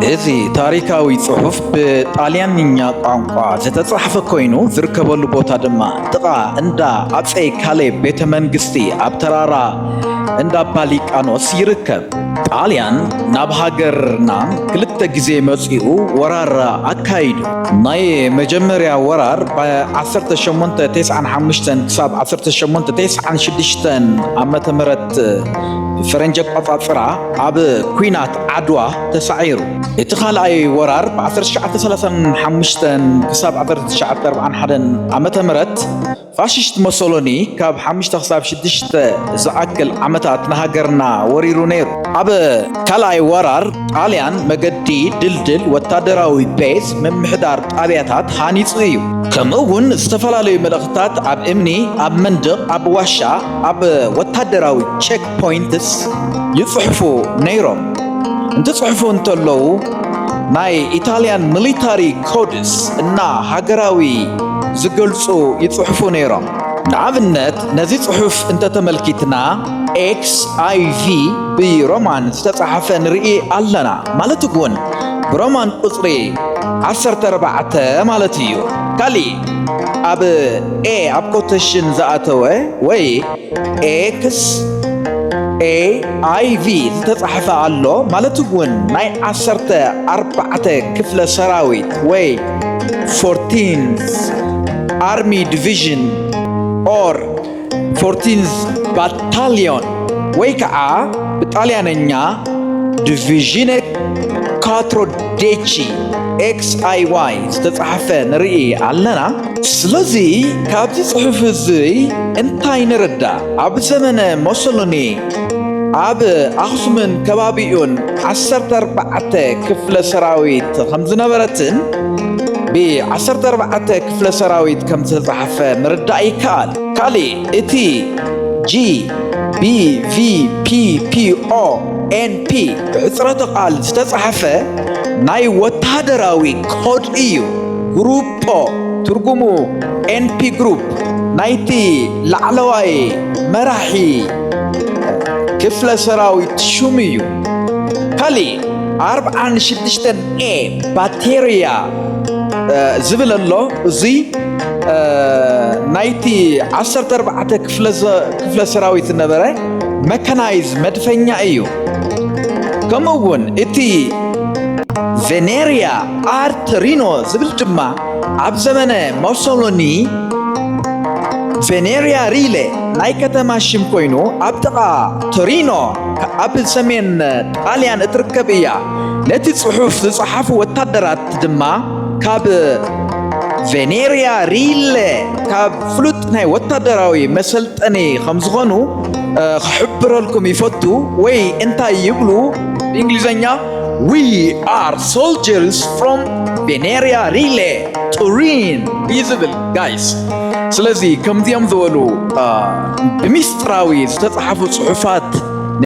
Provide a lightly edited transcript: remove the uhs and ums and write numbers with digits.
إذا تاريخاوي صحف بطاليانية قانقا زتتصحف كوينو زركبولو بوتا دما تقا اندا أتسي كالي بيت منغستي أبترارا اندا باليقانوس يركب ጣልያን ናብ ሃገርና ክልተ ግዜ መጽኡ ወራር አካይዱ ናይ መጀመርያ ወራር በ1895 ክሳብ 1896 ዓመተ ምህረት ፈረንጅ አቆጣጽራ ኣብ ኩናት ዓድዋ ተሳዒሩ እቲ ካልኣይ ወራር በ1935 ክሳብ 1941 ዓመተ ምህረት ፋሽስት ሞሶሎኒ ካብ 5 ክሳብ 6 ዝኣክል ዓመታት ንሃገርና ወሪሩ ነይሩ ኣብ ካልኣይ ወራር ጣልያን መገዲ ድልድል ወታደራዊ ቤዝ ምምሕዳር ጣብያታት ሃኒጹ እዩ ከምኡውን ዝተፈላለዩ መልእኽትታት ኣብ እምኒ ኣብ መንደቕ ኣብ ዋሻ ኣብ ወታደራዊ ቼክ ፖይንትስ ይጽሕፉ ነይሮም እንትጽሕፉ እንተለዉ ናይ ኢታልያን ሚሊታሪ ኮድስ እና ሃገራዊ ዝገልጹ ይጽሕፉ ነይሮም ንኣብነት ነዚ ጽሑፍ እንተተመልኪትና XIV ብሮማን ዝተጻሕፈ ንርኢ ኣለና ማለት እውን ብሮማን ቁጽሪ 14 ማለት እዩ ካሊእ ኣብ A ኣብ ኮቴሽን ዝኣተወ ወይ XAIV ዝተጻሕፈ ኣሎ ማለት እውን ናይ 14 ክፍለ ሰራዊት ወይ 14th Army Division or 14th Battalion ወይ ከዓ በጣሊያንኛ Divisione Quattro Dieci XIY ዝተጻሕፈ ንርኢ ኣለና ስለዚ ካብዚ ጽሑፍ እዚ እንታይ ንርዳእ ኣብ ዘመነ ሞሶሎኒ ኣብ ኣኽሱምን ከባቢኡን 14 ክፍለ ሰራዊት ከም ዝነበረትን ب14 ክፍለ ሰራዊት ከም ዝተጻሕፈ ምርዳእ ይከኣል ካሊእ እቲ GBVPPONP ብሕጽረተ ቃል ዝተጻሕፈ ናይ ወታደራዊ ኮድ እዩ ግሩፖ ትርጉሙ NP ግሩፕ ናይቲ ላዕለዋይ መራሒ ክፍለ ሰራዊት ሹም እዩ ካሊእ 46A ባቴሪያ ዝብል ኣሎ እዚ ናይቲ 14 ክፍለ ሰራዊት ነበረ መካናይዝ መድፈኛ እዩ ከምኡውን እቲ ቬኔሪያ አርተሪኖ ዝብል ድማ ኣብ ዘመነ ሞሶሎኒ ቬኔሪያ ሪሌ ናይ ከተማ ሽም ኮይኑ ኣብ ጥቓ ቶሪኖ ኣብ ሰሜን ጣልያን እትርከብ እያ ነቲ ጽሑፍ ዝጸሓፉ ወታደራት ድማ ካብ ቬኔሪያ ሪሌ ካብ ፍሉጥ ናይ ወታደራዊ መሰልጠኒ ከም ዝኾኑ ክሕብረልኩም ይፈቱ ወይ እንታይ ይብሉ በእንግሊዝኛ We are soldiers from Veneria Relay Turin ይዝብል guys ስለዚ ከምዚኦም ዝበሉ ብምስጥራዊ ዝተጻሕፉ ጽሑፋት